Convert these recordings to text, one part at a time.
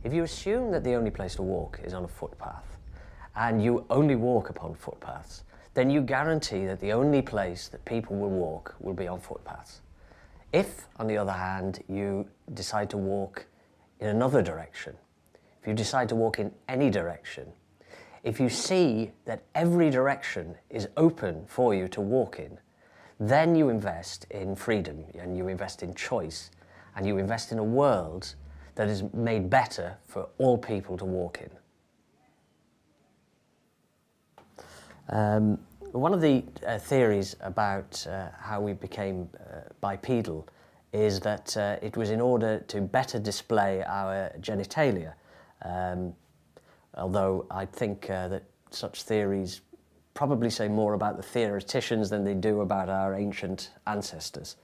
If you assume that the only place to walk is on a footpath, and you only walk upon footpaths, then you guarantee that the only place that people will walk will be on footpaths. If, on the other hand, you decide to walk in another direction, if you decide to walk in any direction, if you see that every direction is open for you to walk in, then you invest in freedom and you invest in choice and you invest in a world that is made better for all people to walk in. One of the theories about how we became bipedal is that it was in order to better display our genitalia. Although I think that such theories probably say more about the theoreticians than they do about our ancient ancestors.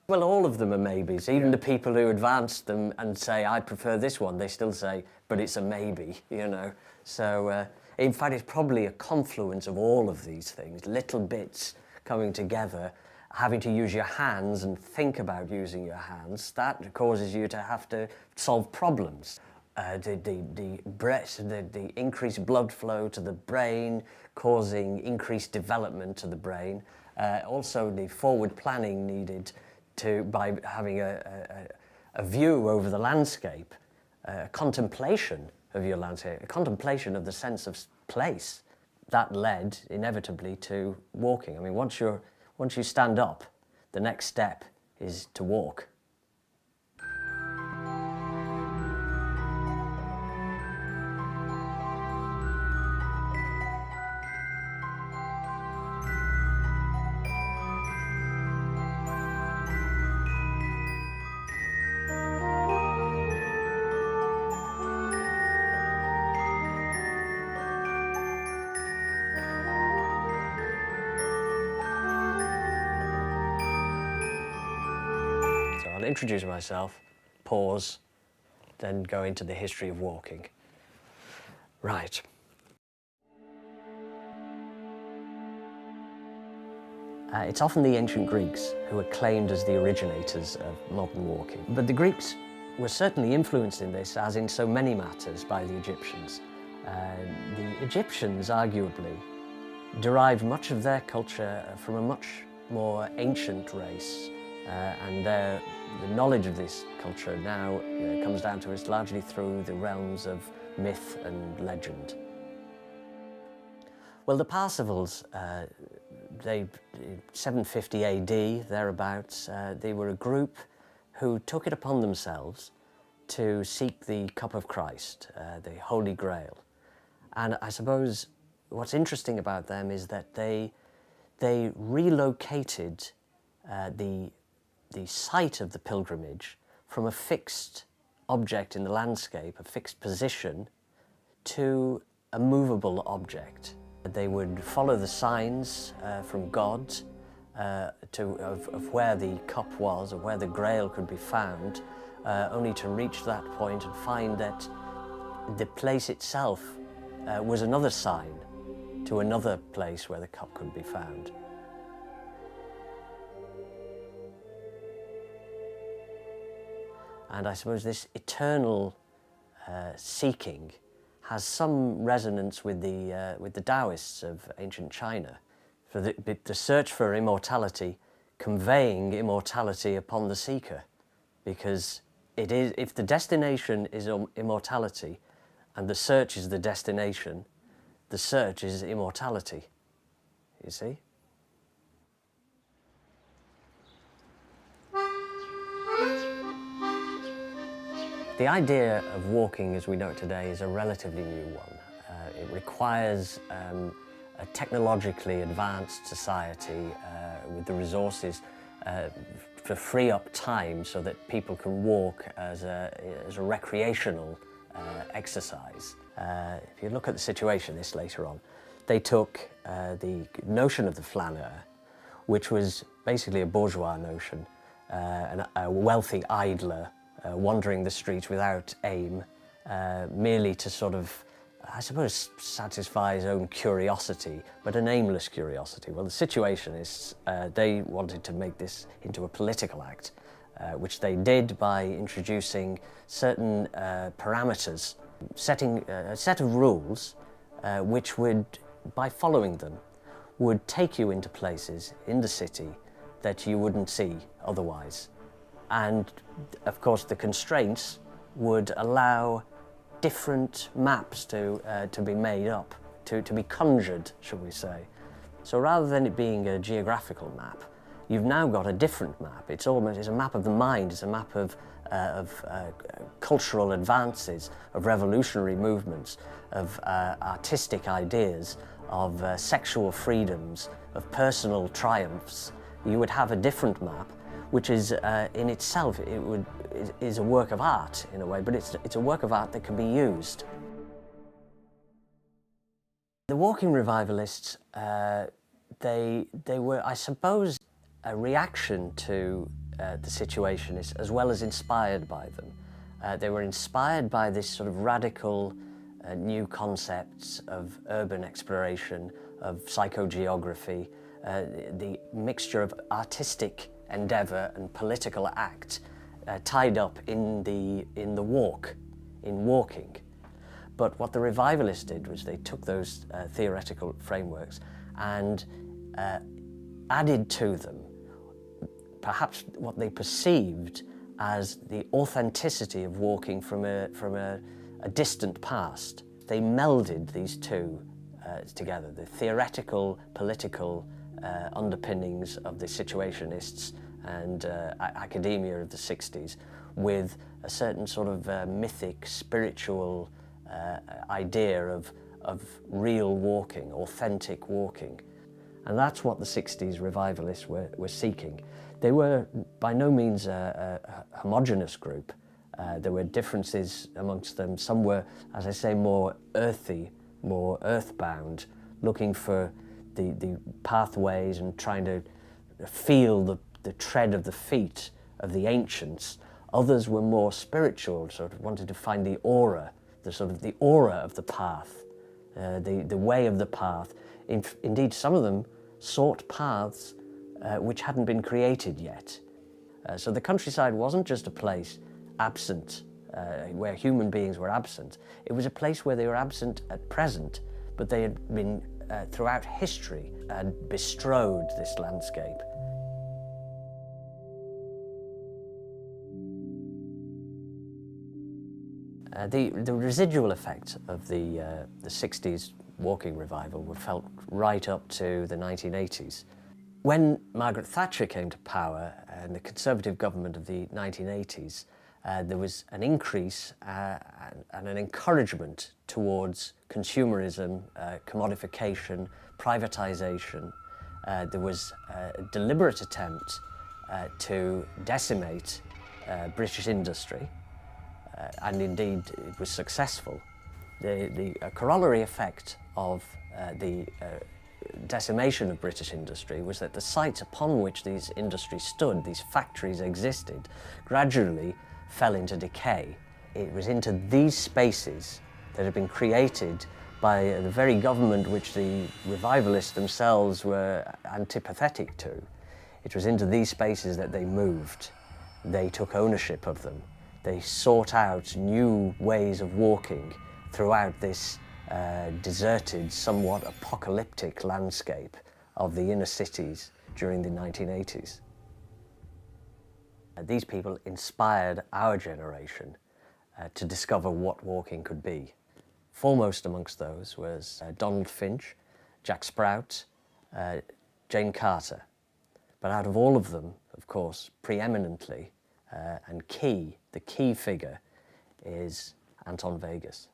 Well, all of them are maybes. Even the people who advance them and say, I prefer this one, they still say, but it's a maybe, you know. So, in fact, it's probably a confluence of all of these things, little bits coming together, having to use your hands and think about using your hands. That causes you to have to solve problems. The increased blood flow to the brain, causing increased development to the brain. Also, the forward planning needed by having a view over the landscape, contemplation of your landscape, a contemplation of the sense of place. That led inevitably to walking. I mean, once you stand up, the next step is to walk. I'll introduce myself, pause, then go into the history of walking. Right. It's often the ancient Greeks who are claimed as the originators of modern walking. But the Greeks were certainly influenced in this, as in so many matters, by the Egyptians. The Egyptians, arguably, derived much of their culture from a much more ancient race, and the knowledge of this culture now comes down to us largely through the realms of myth and legend. Well, the Parsifals, 750 AD, thereabouts, they were a group who took it upon themselves to seek the cup of Christ, the Holy Grail. And I suppose what's interesting about them is that they relocated the site of the pilgrimage from a fixed object in the landscape, a fixed position, to a movable object. They would follow the signs from God of where the cup was, or where the Grail could be found, only to reach that point and find that the place itself was another sign to another place where the cup could be found. And I suppose this eternal seeking has some resonance with the Taoists of ancient China, for the search for immortality, conveying immortality upon the seeker, because it is, if the destination is immortality, and the search is the destination, the search is immortality. You see? The idea of walking as we know it today is a relatively new one. It requires a technologically advanced society with the resources to free up time so that people can walk as a recreational exercise. If you look at the situation this later on, they took the notion of the flaneur, which was basically a bourgeois notion, a wealthy idler wandering the streets without aim, merely to sort of, I suppose, satisfy his own curiosity, but an aimless curiosity. Well, the situation is they wanted to make this into a political act. which they did by introducing certain parameters, setting a set of rules which would, by following them, would take you into places in the city that you wouldn't see otherwise. And of course the constraints would allow different maps to be made up, to be conjured, shall we say. So rather than it being a geographical map, you've now got a different map. It's a map of the mind, it's a map of cultural advances, of revolutionary movements, of artistic ideas, of sexual freedoms, of personal triumphs. You would have a different map, which is in itself, is a work of art in a way, but it's a work of art that can be used. The walking revivalists, they were, I suppose, a reaction to the Situationists as well as inspired by them. They were inspired by this sort of radical new concepts of urban exploration, of psychogeography, the mixture of artistic endeavour and political act tied up in the walk, in walking. But what the revivalists did was they took those theoretical frameworks and added to them perhaps what they perceived as the authenticity of walking from a distant past. They melded these two together, the theoretical, political underpinnings of the Situationists and academia of the 60s with a certain sort of mythic, spiritual idea of real walking, authentic walking. And that's what the 60s revivalists were seeking. They were by no means a homogeneous group. There were differences amongst them. Some were, as I say, more earthy, more earthbound, looking for the pathways and trying to feel the tread of the feet of the ancients. Others were more spiritual, sort of wanted to find the aura, the aura of the path, the way of the path. Indeed, some of them sought paths which hadn't been created yet. So the countryside wasn't just a place absent, where human beings were absent. It was a place where they were absent at present, but they had been, throughout history, had bestrode this landscape. The residual effect of the 60s walking revival were felt right up to the 1980s. When Margaret Thatcher came to power and the Conservative government of the 1980s, there was an increase and an encouragement towards consumerism, commodification, privatisation. There was a deliberate attempt to decimate British industry, and indeed it was successful. The corollary effect of the decimation of British industry was that the sites upon which these industries stood, these factories existed, gradually fell into decay. It was into these spaces that had been created by the very government which the revivalists themselves were antipathetic to. It was into these spaces that they moved. They took ownership of them. They sought out new ways of walking throughout this deserted, somewhat apocalyptic landscape of the inner cities during the 1980s. These people inspired our generation to discover what walking could be. Foremost amongst those was Donald Finch, Jack Sprout, Jane Carter. But out of all of them, of course, preeminently and the key figure is Anton Vegas.